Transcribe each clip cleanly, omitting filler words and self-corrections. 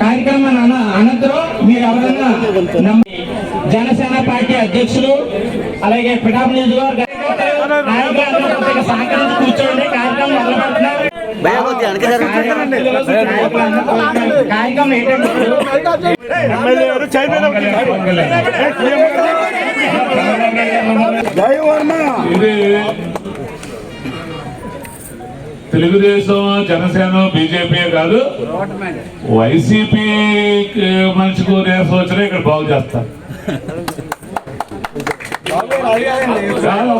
కార్యక్రమం అనంతరం మీరు ఎవరైనా జనసేన పార్టీ అధ్యక్షులు అలాగే పిఠాపురం నియోజకవర్గ సహకరించి కూర్చోండి. కార్యక్రమం మొదలుపెడుతున్నారు. కార్యక్రమం ఇది తెలుగుదేశం, జనసేన, బీజేపీ కాదు, వైసీపీ మనిషికి రేసు వచ్చినా ఇక్కడ బాగు చేస్తారు. చాలా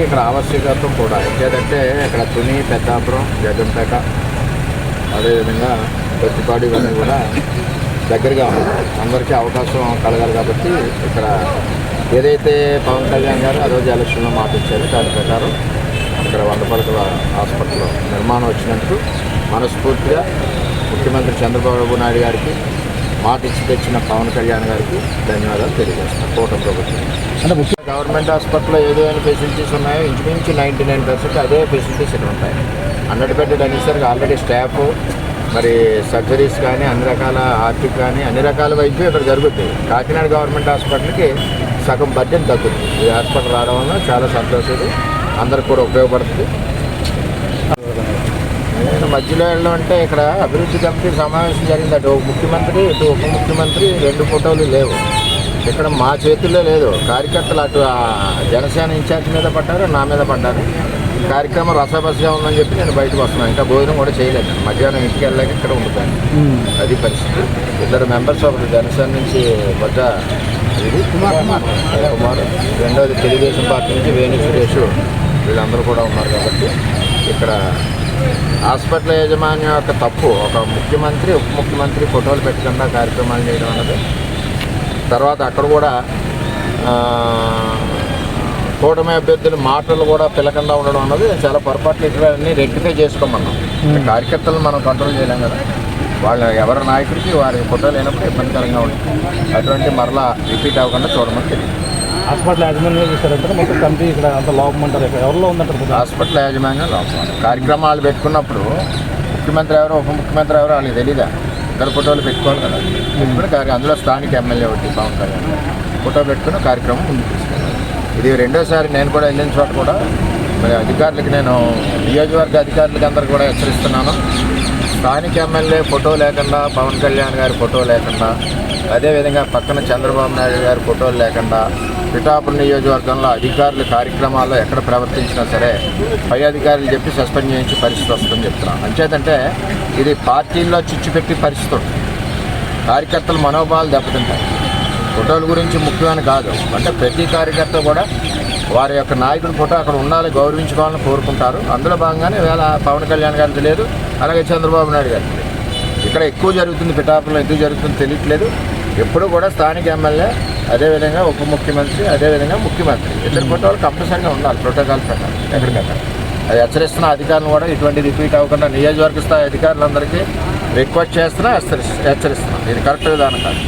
ఇక్కడ ఆవశ్యకత్వం కూడా ఏంటంటే ఇక్కడ తుని, పెద్దాపురం, జగన్పేట, అదేవిధంగా ప్రతిపాడు ఇవన్నీ కూడా దగ్గరగా అందరికీ అవకాశం కలగాలి. కాబట్టి ఇక్కడ ఏదైతే పవన్ కళ్యాణ్ గారు ఆ రోజు ఎలక్షన్లో మాట ఇచ్చారో దాని ప్రకారం ఇక్కడ 100 పడకల హాస్పిటల్ నిర్మాణం వచ్చినందుకు మనస్ఫూర్తిగా ముఖ్యమంత్రి చంద్రబాబు నాయుడు గారికి, మాట ఇచ్చి తెచ్చిన పవన్ కళ్యాణ్ గారికి ధన్యవాదాలు తెలియజేస్తున్నాను. కూటమి ప్రభుత్వం అంటే ముఖ్యంగా గవర్నమెంట్ హాస్పిటల్లో ఏదైనా ఫెసిలిటీస్ ఉన్నాయో ఇంచుమించు 99% అదే ఫెసిలిటీస్ ఇక్కడ ఉంటాయి. 100 బెడ్డెడ్ అనేసరికి ఆల్రెడీ స్టాఫ్, మరి సర్జరీస్ కానీ, అన్ని రకాల ఆర్టిక్ కానీ అన్ని రకాల వైద్యం ఇక్కడ జరుగుతుంది. కాకినాడ గవర్నమెంట్ హాస్పిటల్కి సగం బడ్జెట్ తగ్గుతుంది. ఈ హాస్పిటల్ రావడం వల్ల చాలా సంతోషం, అందరికి కూడా ఉపయోగపడుతుంది. నేను మధ్యలో వెళ్ళడం అంటే ఇక్కడ అభివృద్ధి కమిటీ సమావేశం జరిగింది. అటు ముఖ్యమంత్రి, ఇటు ఉప ముఖ్యమంత్రి 2 ఫోటోలు లేవు. ఇక్కడ మా చేతుల్లో లేదు. కార్యకర్తలు అటు జనసేన ఇన్ఛార్జ్ మీద పడ్డారు, నా మీద పడ్డారు. కార్యక్రమం రసబసగా ఉందని చెప్పి నేను బయటకు వస్తున్నాను. ఇంకా భోజనం కూడా చేయలేదు. మధ్యాహ్నం ఇంటికి వెళ్ళాక ఇక్కడ ఉంటున్నాను. అది పరిస్థితి. 2 మెంబర్స్, ఒకటి జనసేన నుంచి బొజ్జ ఇది కుమార్, రెండోది తెలుగుదేశం పార్టీ నుంచి వేణు సురేష్, వీళ్ళందరూ కూడా ఉన్నారు. కాబట్టి ఇక్కడ హాస్పిటల్ యాజమాన్యం యొక్క తప్పు. ఒక ముఖ్యమంత్రి, ఉప ముఖ్యమంత్రి ఫోటోలు పెట్టకుండా కార్యక్రమాలు చేయడం అన్నది, తర్వాత అక్కడ కూడా కూటమి అభ్యర్థుల మాటలు కూడా పిలకుండా ఉండడం అన్నది చాలా పొరపాట్లు. ఇక్కడ అన్నీ రెక్టిఫై చేసుకోమన్నాం. కార్యకర్తలను మనం కంట్రోల్ చేయలేం కదా. వాళ్ళ ఎవరి నాయకుడికి వారి ఫోటోలు లేనప్పుడు ఇబ్బందికరంగా ఉంటుంది. అటువంటి మరలా రిపీట్ అవ్వకుండా చూడమని తెలియదు. హాస్పిటల్ యాజమాన్యం చేశారంటే మొత్తం కమిటీ ఇక్కడ అంత లోపం అంటారు. ఎవరిలో ఉందంటారు? హాస్పిటల్ యాజమాన్యం లోపం. కార్యక్రమాలు పెట్టుకున్నప్పుడు ముఖ్యమంత్రి ఎవరో, ఉప ముఖ్యమంత్రి ఎవరో వాళ్ళకి తెలీదా? ఇద్దరు ఫోటోలు పెట్టుకోవాలి కదా. పెట్టుకుని అందులో స్థానిక ఎమ్మెల్యే ఒకటి పవన్ కళ్యాణ్ ఫోటో పెట్టుకుని కార్యక్రమం ముందుకు తీసుకెళ్ళాలి. ఇది రెండోసారి నేను కూడా వెళ్ళిన చోట కూడా మరి అధికారులకి, నేను నియోజకవర్గ అధికారులకి అందరికీ కూడా హెచ్చరిస్తున్నాను. స్థానిక ఎమ్మెల్యే ఫోటో లేకుండా, పవన్ కళ్యాణ్ గారి ఫోటో లేకుండా, అదేవిధంగా పక్కన చంద్రబాబు నాయుడు గారి ఫోటోలు లేకుండా పిఠాపురం నియోజకవర్గంలో అధికారులు కార్యక్రమాల్లో ఎక్కడ ప్రవర్తించినా సరే పై అధికారులు చెప్పి సస్పెండ్ చేయించి పరిస్థితి వస్తుందని చెప్తున్నాను. అంచేతంటే ఇది పార్టీల్లో చిచ్చు పెట్టి పరిస్థితి ఉంటుంది. కార్యకర్తల మనోభావాలు దెబ్బతింటాయి. ఫోటోల గురించి ముఖ్యమని కాదు. అంటే ప్రతి కార్యకర్త కూడా వారి యొక్క నాయకుడి ఫోటో అక్కడ ఉండాలి, గౌరవించుకోవాలని కోరుకుంటారు. అందులో భాగంగానే వేళ పవన్ కళ్యాణ్ గారికి లేదు, అలాగే చంద్రబాబు నాయుడు గారికి లేదు. ఇక్కడ ఎక్కువ జరుగుతుంది, పిఠాపురంలో ఎందుకు జరుగుతుందో తెలియట్లేదు. ఎప్పుడూ కూడా స్థానిక ఎమ్మెల్యే, అదేవిధంగా ఉప ముఖ్యమంత్రి, అదేవిధంగా ముఖ్యమంత్రి ఇద్దరు ఫోటోలు కంపల్సరీగా ఉండాలి ప్రోటోకాల్ ప్రకారం ఎక్కడికక్కడ. అది హెచ్చరిస్తున్న అధికారులు కూడా ఇటువంటి రిపీట్ అవ్వకుండా నియోజకవర్గ స్థాయి అధికారులందరికీ రిక్వెస్ట్ చేస్తున్నా, హెచ్చరిస్తున్నాం. ఇది కరెక్ట్ విధానం కాదు.